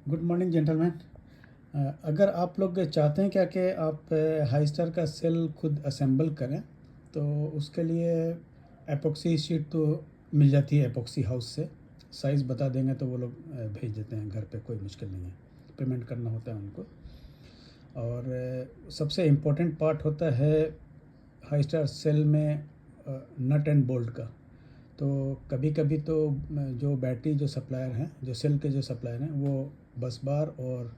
Good morning gentleman. अगर आप लोग चाहते हैं क्या कि आप हाई स्टार का सेल खुद असेंबल करें, तो उसके लिए एपॉक्सी शीट तो मिल जाती है एपॉक्सी हाउस से। साइज़ बता देंगे तो वो लोग भेज देते हैं घर पे, कोई मुश्किल नहीं है। पेमेंट करना होता है उनको। और सबसे इम्पोर्टेंट पार्ट होता है हाई स्टार सेल में नट एंड बोल्ट का। तो कभी कभी तो जो बैटरी जो सप्लायर हैं, जो सेल के जो सप्लायर हैं, वो बस बार और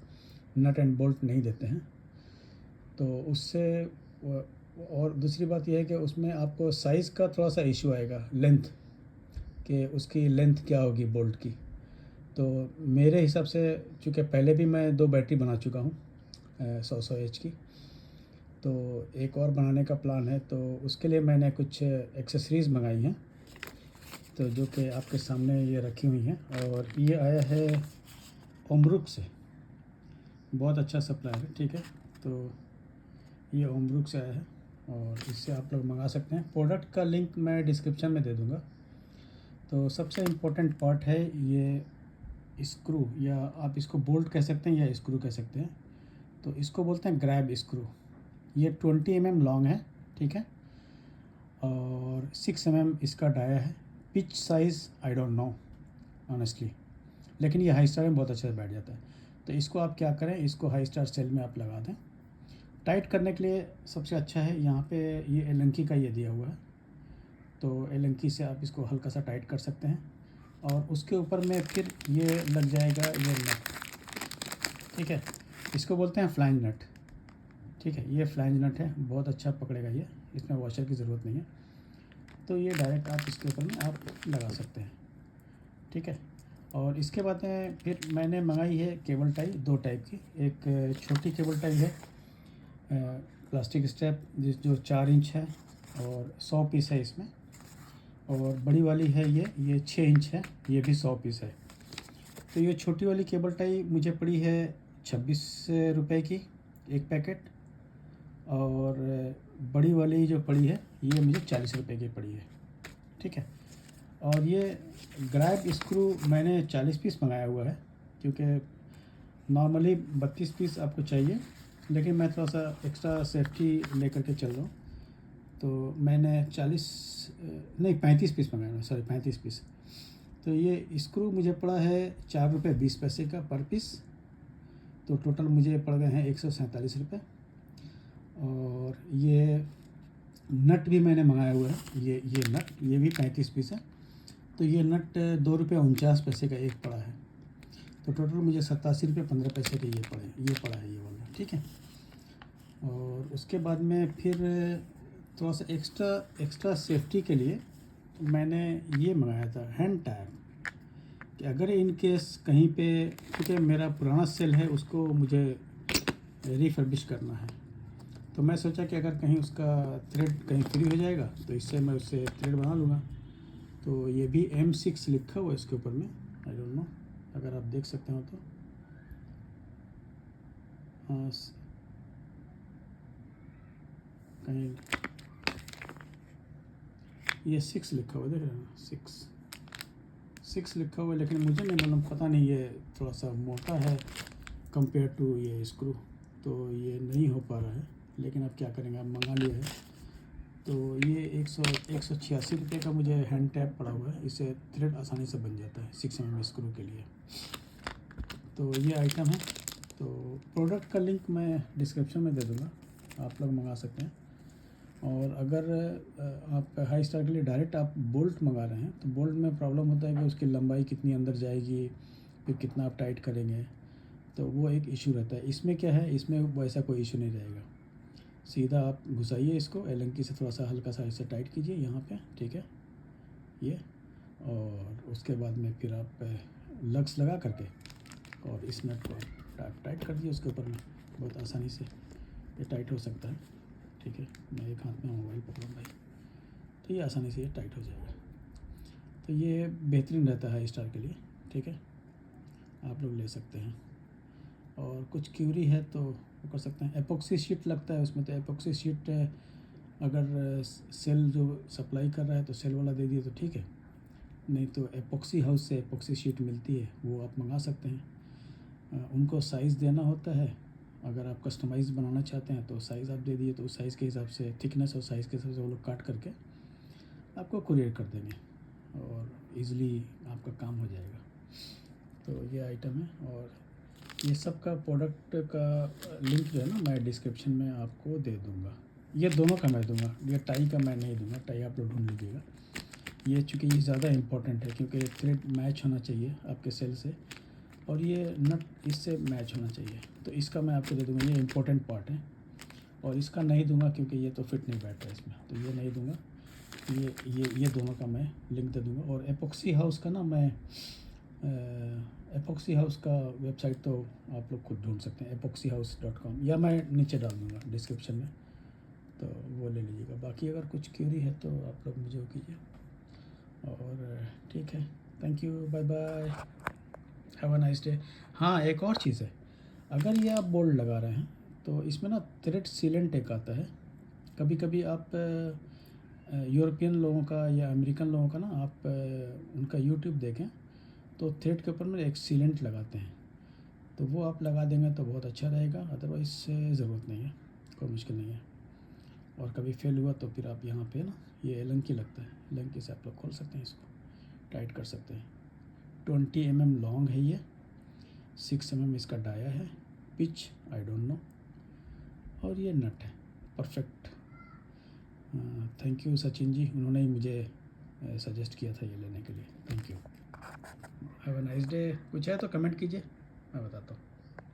नट एंड बोल्ट नहीं देते हैं। तो उससे और दूसरी बात यह है कि उसमें आपको साइज़ का थोड़ा सा इशू आएगा, लेंथ, कि उसकी लेंथ क्या होगी बोल्ट की। तो मेरे हिसाब से, चूँकि पहले भी मैं 2 बैटरी बना चुका हूँ 100 एच की, तो एक और बनाने का प्लान है। तो उसके लिए मैंने कुछ एक्सेसरीज़ मंगाई हैं, तो जो कि आपके सामने ये रखी हुई हैं। और ये आया है ओमब्रुक से, बहुत अच्छा सप्लायर है, ठीक है। तो ये ओमब्रुक से आया है और इससे आप लोग मंगा सकते हैं। प्रोडक्ट का लिंक मैं डिस्क्रिप्शन में दे दूँगा। तो सबसे इम्पोर्टेंट पार्ट है ये स्क्रू, या आप इसको बोल्ट कह सकते हैं या स्क्रू कह सकते हैं। तो इसको बोलते हैं ग्रैब स्क्रू। ये 20 लॉन्ग है, ठीक है, और 6 इसका डाया है। Pitch size I don't know honestly, लेकिन ये हाई स्टार में बहुत अच्छे से बैठ जाता है। तो इसको आप क्या करें, इसको हाई स्टार सेल में आप लगा दें। टाइट करने के लिए सबसे अच्छा है, यहाँ पे ये एलंकी का ये दिया हुआ है, तो एलंकी से आप इसको हल्का सा टाइट कर सकते हैं। और उसके ऊपर में फिर ये लग जाएगा ये नट, ठीक है। इसको बोलते हैं फ्लैंज नट, ठीक है। ये फ्लैंज नट है, बहुत अच्छा पकड़ेगा ये, इसमें वॉशर की ज़रूरत नहीं है। तो ये डायरेक्ट आप इसके ऊपर में आप लगा सकते हैं, ठीक है। और इसके बाद में फिर मैंने मंगाई है केबल टाई 2 टाइप की। एक छोटी केबल टाई है, प्लास्टिक स्ट्रैप, जो 4 इंच है और 100 पीस है इसमें। और बड़ी वाली है ये 6 इंच है, ये भी 100 पीस है। तो ये छोटी वाली केबल टाई मुझे पड़ी है 26 रुपए की एक पैकेट। और बड़ी वाली जो पड़ी है ये मुझे 40 रुपए की पड़ी है, ठीक है। और ये ग्रैब स्क्रू मैंने 40 पीस मंगाया हुआ है, क्योंकि नॉर्मली 32 पीस आपको चाहिए, लेकिन मैं थोड़ा सा एक्स्ट्रा सेफ्टी लेकर के चल रहा हूँ। तो मैंने 40 नहीं 35 पीस मंगाया है, सॉरी 35 पीस। तो ये स्क्रू मुझे पड़ा है 4 रुपये 20 पैसे का पर पीस। तो टोटल मुझे पड़ गए हैं 147 रुपये। और ये नट भी मैंने मंगाया हुआ है, ये नट, ये भी 35 पीस है। तो ये नट 2 रुपये 49 पैसे का एक पड़ा है। तो टोटल मुझे 87 रुपये 15 पैसे के ये पड़ा है ये वाला, ठीक है। और उसके बाद में फिर थोड़ा सा एक्स्ट्रा सेफ्टी के लिए मैंने ये मंगाया था हैंड टैग, कि अगर इन केस कहीं पे, क्योंकि मेरा पुराना सेल है उसको मुझे रिफर्बिश करना है। तो मैं सोचा कि अगर कहीं उसका थ्रेड कहीं फ्री हो जाएगा तो इससे मैं उससे थ्रेड बना लूँगा। तो ये भी M6 लिखा हुआ है इसके ऊपर में, आई डोंट नो अगर आप देख सकते हो तो। हाँ, कहीं ये 6 लिखा हुआ, देख रहे हैं 6 लिखा हुआ है, लेकिन मुझे नहीं मालूम, पता नहीं, ये थोड़ा सा मोटा है कंपेयर टू ये स्क्रू, तो ये नहीं हो पा रहा है। लेकिन अब क्या करेंगे, अब मंगा लिया है। तो ये 186 रुपये का मुझे हैंड टैप पड़ा हुआ है, इससे थ्रेड आसानी से बन जाता है 6 स्क्रू के लिए। तो ये आइटम है। तो प्रोडक्ट का लिंक मैं डिस्क्रिप्शन में दे दूँगा, आप लोग मंगा सकते हैं। और अगर आप हाई स्टार के लिए डायरेक्ट आप बोल्ट मंगा रहे हैं, तो बोल्ट में प्रॉब्लम होता है कि उसकी लंबाई कितनी अंदर जाएगी, फिर कितना आप टाइट करेंगे, तो वो एक इशू रहता है। इसमें क्या है, इसमें वैसा कोई इशू नहीं रहेगा। सीधा आप घुसाइए इसको, एलंकी से थोड़ा सा हल्का सा इसे टाइट कीजिए यहाँ पे, ठीक है ये। और उसके बाद में फिर आप लग्स लगा करके और इस नट को आप टाइट कर दीजिए उसके ऊपर में, बहुत आसानी से ये टाइट हो सकता है, ठीक है। मैं एक हाथ में मोबाइल पकड़ूँ भाई, तो ये आसानी से ये टाइट हो जाएगा। तो ये बेहतरीन रहता है स्टार के लिए, ठीक है, आप लोग ले सकते हैं। और कुछ क्यूरी है तो वो कर सकते हैं। एपॉक्सी शीट लगता है उसमें, तो एपॉक्सी शीट अगर सेल जो सप्लाई कर रहा है तो सेल वाला दे दिए तो ठीक है, नहीं तो एपॉक्सी हाउस से एपॉक्सी शीट मिलती है, वो आप मंगा सकते हैं। उनको साइज़ देना होता है। अगर आप कस्टमाइज़ बनाना चाहते हैं तो साइज़ आप दे दिए, तो उस साइज़ के हिसाब से थिकनेस और साइज़ के हिसाब से वो लोग काट करके आपको कुरियर कर देंगे और ईज़िली आपका काम हो जाएगा। तो ये आइटम है और ये सब का प्रोडक्ट का लिंक जो है ना मैं डिस्क्रिप्शन में आपको दे दूँगा। ये दोनों का मैं दूँगा, ये टाई का मैं नहीं दूँगा, टाई आप लोग ढूँढ लीजिएगा। ये चूँकि ये ज़्यादा इम्पोर्टेंट है क्योंकि थ्रेड मैच होना चाहिए आपके सेल से और ये नट इससे मैच होना चाहिए, तो इसका मैं आपको दे दूँगा। ये इम्पोर्टेंट पार्ट है और इसका नहीं दूँगा क्योंकि ये तो फिट नहीं बैठ रहा इसमें, तो ये नहीं दूँगा। ये दोनों का मैं लिंक दे दूँगा। और एपॉक्सी हाउस का ना मैं एपॉक्सी हाउस का वेबसाइट तो आप लोग खुद ढूंढ सकते हैं, epoxyhouse.com, या मैं नीचे डाल दूँगा डिस्क्रिप्शन में, तो वो ले लीजिएगा। बाकी अगर कुछ क्यूरी है तो आप लोग मुझे वो कीजिए। और ठीक है, thank you, bye bye, have a nice day. हाँ, एक और चीज़ है, अगर ये आप बोल्ट लगा रहे हैं तो इसमें ना थ्रेड सीलेंट एक आता है। कभी कभी आप यूरोपियन लोगों का या अमेरिकन लोगों का ना आप उनका यूट्यूब देखें तो थ्रेड के ऊपर में एक सीलेंट लगाते हैं, तो वो आप लगा देंगे तो बहुत अच्छा रहेगा। अदरवाइज़ ज़रूरत नहीं है, कोई मुश्किल नहीं है। और कभी फेल हुआ तो फिर आप यहाँ पे ना ये एलंकी लगता है, एलंकी से आप लोग खोल सकते हैं, इसको टाइट कर सकते हैं। 20 mm लॉन्ग है ये, 6 mm इसका डाया है, पिच आई डोंट नो, और ये नट है perfect. Thank you Sachin ji, उन्होंने ही मुझे सजेस्ट किया था ये लेने के लिए। Thank you, have a nice day. कुछ है तो कमेंट कीजिए, मैं बताता हूँ।